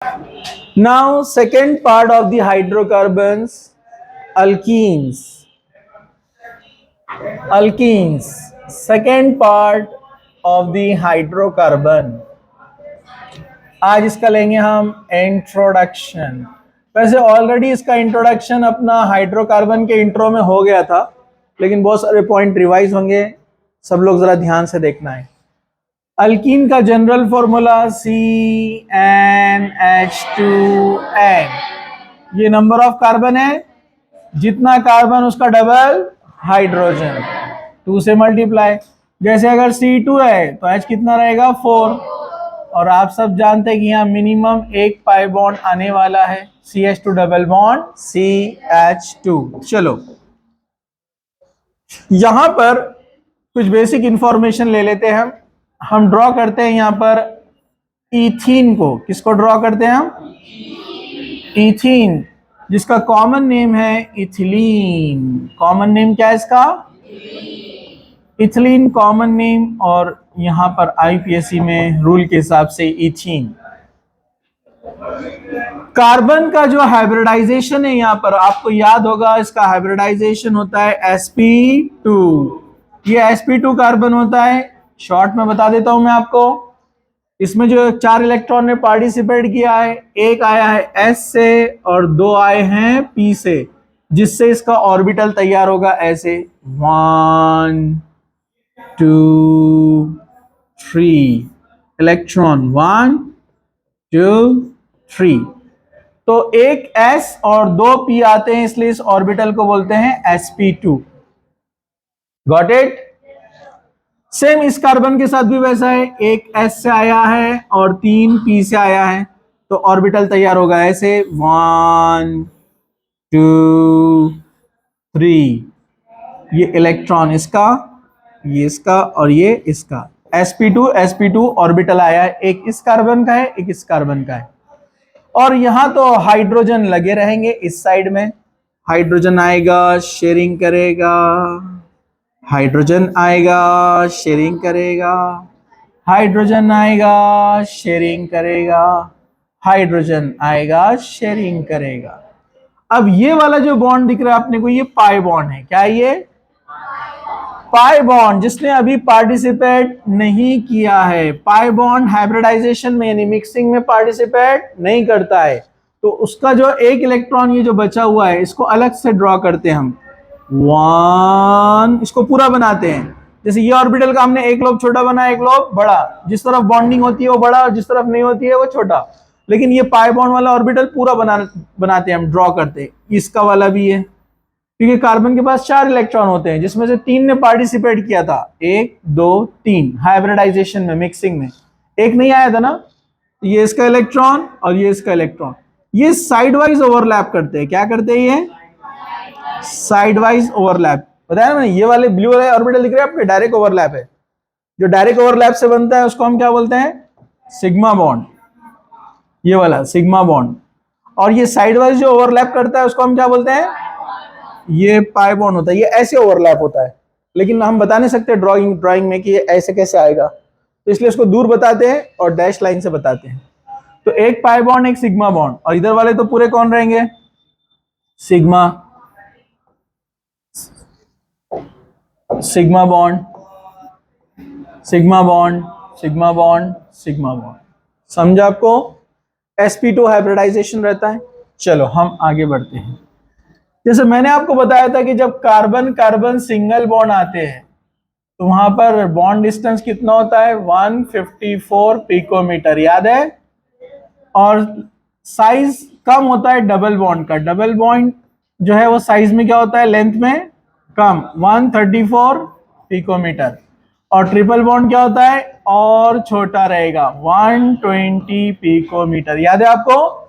Now, second part of the hydrocarbons, alkenes. Alkenes, second part of the hydrocarbon. आज इसका लेंगे हम introduction. वैसे ऑलरेडी इसका इंट्रोडक्शन अपना हाइड्रोकार्बन के इंट्रो में हो गया था, लेकिन बहुत सारे पॉइंट रिवाइज होंगे, सब लोग जरा ध्यान से देखना है। अल्कीन का जनरल फॉर्मूला CnH2n। ये नंबर ऑफ कार्बन है, जितना कार्बन उसका डबल हाइड्रोजन, 2 से मल्टीप्लाई। जैसे अगर C2 है तो H कितना रहेगा 4, और आप सब जानते हैं कि यहाँ मिनिमम एक पाई बॉन्ड आने वाला है, CH2 डबल बॉन्ड CH2। चलो यहां पर कुछ बेसिक इंफॉर्मेशन ले लेते हैं हम ड्रॉ करते हैं यहां पर इथीन को। किसको ड्रॉ करते हैं हम? इथीन, जिसका कॉमन नेम है इथिलीन। कॉमन नेम क्या है इसका? इथिलीन कॉमन नेम, और यहां पर आईपीएससी में रूल के हिसाब से इथीन। कार्बन का जो हाइब्रिडाइजेशन है यहां पर आपको याद होगा, इसका हाइब्रिडाइजेशन होता है sp2। ये sp2 कार्बन होता है, शॉर्ट में बता देता हूं मैं आपको। इसमें जो 4 इलेक्ट्रॉन ने पार्टिसिपेट किया है, एक आया है S से और 2 आए हैं P से, जिससे इसका ऑर्बिटल तैयार होगा ऐसे 1 2 3 इलेक्ट्रॉन, 1 2 3। तो एक S और 2 P आते हैं, इसलिए इस ऑर्बिटल को बोलते हैं sp2। Got it? सेम इस कार्बन के साथ भी वैसा है, एक S से आया है और 3 P से आया है, तो ऑर्बिटल तैयार होगा ऐसे 1 2 3। ये इलेक्ट्रॉन इसका, ये इसका और ये इसका, sp2 ऑर्बिटल आया है, एक इस कार्बन का है, एक इस कार्बन का है। और यहां तो हाइड्रोजन लगे रहेंगे, इस साइड में हाइड्रोजन आएगा, शेयरिंग करेगा, हाइड्रोजन आएगा, शेयरिंग करेगा, हाइड्रोजन आएगा, शेयरिंग करेगा, हाइड्रोजन आएगा, शेयरिंग करेगा। अब ये वाला जो बॉन्ड दिख रहा है अपने को, ये पाई बॉन्ड है। क्या ये? पाई बॉन्ड, जिसने अभी पार्टिसिपेट नहीं किया है। पाई बॉन्ड हाइब्रिडाइजेशन में यानी मिक्सिंग में पार्टिसिपेट नहीं करता है, तो उसका जो एक इलेक्ट्रॉन ये जो बचा हुआ है, इसको अलग से ड्रॉ करते हैं हम 1, इसको पूरा बनाते हैं। जैसे ये ऑर्बिटल का हमने एक लोब छोटा बनाया, एक लोब बड़ा, जिस तरफ बॉन्डिंग होती है वो बड़ा और जिस तरफ नहीं होती है वो छोटा। लेकिन ये पाई बॉन्ड वाला ऑर्बिटल पूरा बनाते हैं हम, ड्रॉ करते हैं। इसका वाला भी है, क्योंकि कार्बन के पास 4 इलेक्ट्रॉन होते हैं, जिसमें से 3 ने पार्टिसिपेट किया था, 1 2 3 हाइब्रिडाइजेशन में, मिक्सिंग में। एक नहीं आया था ना, ये इसका इलेक्ट्रॉन और ये इसका इलेक्ट्रॉन, ये साइड वाइज ओवरलैप करते हैं। क्या करते हैं ये? Side wise overlap. बताया ना, ये वाले ब्लू वाले ऑर्बिटल दिख रहे हैं आपके, डायरेक्ट ओवरलैप है। जो डायरेक्ट ओवरलैप से बनता है उसको हम क्या बोलते हैं? Sigma bond. ये वाला सिग्मा बॉन्ड। और ये साइड वाइज जो ओवरलैप करता है उसको हम क्या बोलते हैं? ये पाई बॉन्ड होता है। ये ऐसे ओवरलैप होता है, लेकिन हम बता नहीं सकते ड्राइंग में कि ये ऐसे कैसे आएगा, तो इसलिए उसको दूर बताते हैं और डैश लाइन से बताते हैं। तो एक पाई बॉन्ड, एक सिग्मा बॉन्ड, और इधर वाले तो पूरे कौन रहेंगे? Sigma, sigma bond, sigma bond, sigma bond, sigma bond. समझा आपको? sp2 हाइब्रिडाइजेशन रहता है। चलो हम आगे बढ़ते हैं। जैसे मैंने आपको बताया था कि जब कार्बन कार्बन सिंगल बॉन्ड आते हैं तो वहां पर बॉन्ड डिस्टेंस कितना होता है? 154 पिकोमीटर, याद है? और साइज कम होता है डबल बॉन्ड का। डबल बॉन्ड जो है वो साइज में क्या होता है? लेंथ में कम, 134 पिकोमीटर। और ट्रिपल बॉन्ड क्या होता है? और छोटा रहेगा, 120 पिकोमीटर। याद है आपको?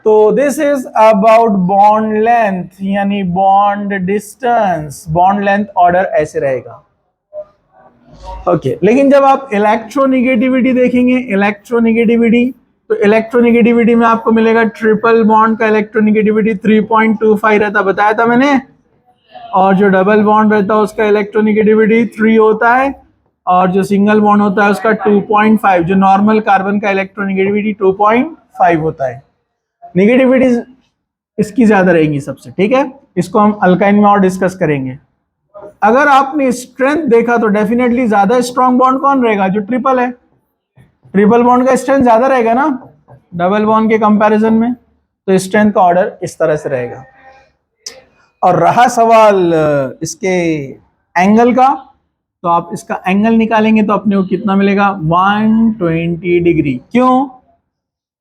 तो this is about bond length, यानी bond distance. Bond length order ऐसे रहेगा। ओके, लेकिन जब आप इलेक्ट्रोनिगेटिविटी देखेंगे, इलेक्ट्रोनिगेटिविटी, तो इलेक्ट्रोनिगेटिविटी में आपको मिलेगा ट्रिपल बॉन्ड का इलेक्ट्रोनिगेटिविटी 3.25 रहता, बताया था मैंने। और जो डबल बॉन्ड रहता है उसका इलेक्ट्रोनिगेटिविटी 3 होता है, और जो सिंगल बॉन्ड होता है उसका 2.5। जो नॉर्मल कार्बन का इलेक्ट्रोनिगेटिविटी 2.5 5 होता है। नेगेटिविटी इसकी ज्यादा रहेगी सबसे, ठीक है। इसको हम अल्काइन में और डिस्कस करेंगे। अगर आपने स्ट्रेंथ देखा तो डेफिनेटली ज्यादा स्ट्रॉन्ग बॉन्ड कौन रहेगा, जो ट्रिपल है। ट्रिपल बॉन्ड का स्ट्रेंथ ज्यादा रहेगा ना डबल बॉन्ड के कंपैरिजन में, तो स्ट्रेंथ का ऑर्डर इस तरह से रहेगा। और रहा सवाल इसके एंगल का, तो आप इसका एंगल निकालेंगे तो अपने को कितना मिलेगा, 120 डिग्री। क्यों,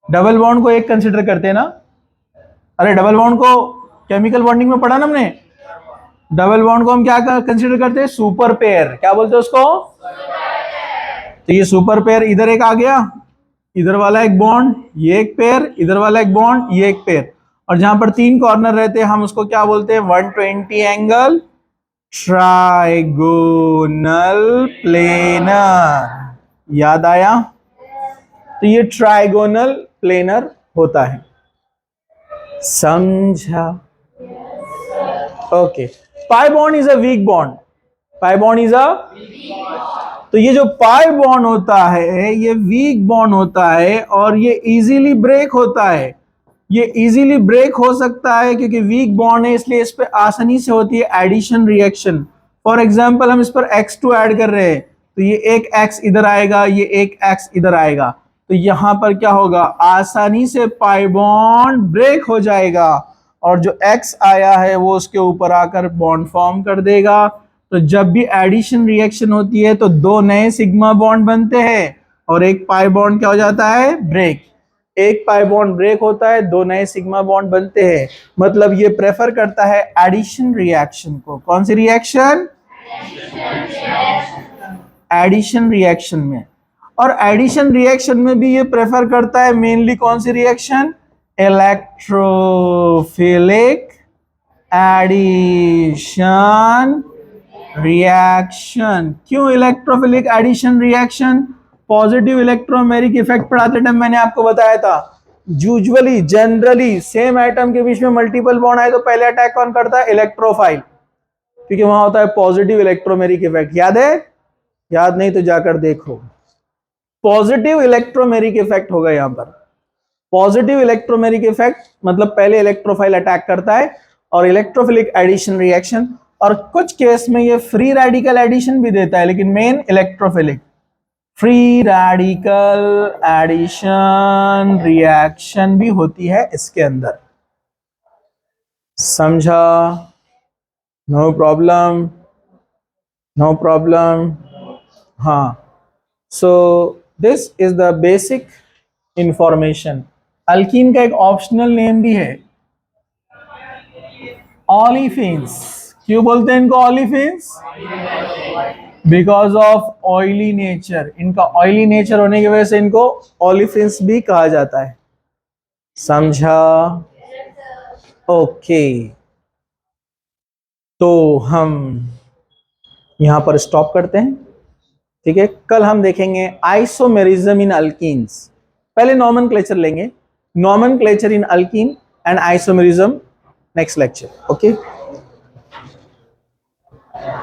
डबल बॉन्ड को एक कंसिडर करते हैं ना। अरे डबल बॉन्ड को केमिकल बॉन्डिंग में पढ़ा ना हमने, डबल बॉन्ड को हम क्या कंसिडर करते हैं, सुपर पेयर। क्या बोलते हैं उसको, तो ये सुपर पेयर इधर एक आ गया, इधर वाला एक बॉन्ड, ये एक पेयर, इधर वाला एक बॉन्ड, ये एक पेयर। और जहां पर 3 कॉर्नर रहते हैं हम उसको क्या बोलते हैं, 120 एंगल ट्राइगोनल प्लेनर। याद आया, तो ये ट्राइगोनल प्लेनर होता है, समझा। Okay, pi bond is a weak bond, pi bond is a, तो ये जो पाई बॉन्ड होता है ये वीक बॉन्ड होता है और ये इजीली ब्रेक होता है। ये इजीली ब्रेक हो सकता है क्योंकि वीक बॉन्ड है, इसलिए इस पे आसानी से होती है एडिशन रिएक्शन। फॉर एग्जांपल हम इस पर X2 ऐड कर रहे हैं तो ये एक X इधर आएगा, ये एक X इधर आएगा, तो यहां पर क्या होगा, आसानी से पाई बॉन्ड ब्रेक हो जाएगा और जो X आया है वो उसके ऊपर आकर बॉन्ड फॉर्म कर देगा। तो जब भी एडिशन रिएक्शन होती है तो 2 नए सिग्मा बॉन्ड बनते हैं और एक पाई बॉन्ड क्या हो जाता है, ब्रेक। एक पाई बॉन्ड ब्रेक होता है, 2 नए सिग्मा बॉन्ड बनते हैं। मतलब ये प्रेफर करता है एडिशन रिएक्शन को। कौन सी रिएक्शन, एडिशन रिएक्शन में। और एडिशन रिएक्शन में भी ये प्रेफर करता है मेनली कौन सी रिएक्शन, इलेक्ट्रोफिलिक एडिशन रिएक्शन। क्यों electrophilic addition reaction, positive electromeric effect पढ़ाते टाइम मैंने आपको बताया था, यूजुअली जनरली सेम एटम के बीच में मल्टीपल बॉन्ड आए तो पहले अटैक कौन करता है, इलेक्ट्रोफाइल, क्योंकि वहां होता है पॉजिटिव इलेक्ट्रोमेरिक इफेक्ट। याद है, याद नहीं तो जाकर देखो, पॉजिटिव इलेक्ट्रोमेरिक इफेक्ट होगा यहां पर। पॉजिटिव इलेक्ट्रोमेरिक इफेक्ट मतलब पहले इलेक्ट्रोफाइल अटैक करता है और इलेक्ट्रोफिलिक एडिशन रिएक्शन, और कुछ केस में ये फ्री रेडिकल एडिशन भी देता है, लेकिन main electrophilic. Free radical addition reaction भी होती है इसके अंदर, समझा। No problem, no problem. हाँ, so this is the basic information. Alkene का एक ऑप्शनल नेम भी है, ऑलिफिन्स। क्यों बोलते हैं इनको olefins, because of oily nature. इनका ऑयली नेचर होने की वजह से इनको ऑलिफिन्स भी कहा जाता है, समझा। ओके, तो हम यहां पर स्टॉप करते हैं, ठीक है। कल हम देखेंगे आइसोमेरिज्म इन अल्कीन्स। पहले नॉमेनक्लेचर लेंगे, nomenclature in alkyne and isomerism, next lecture, okay.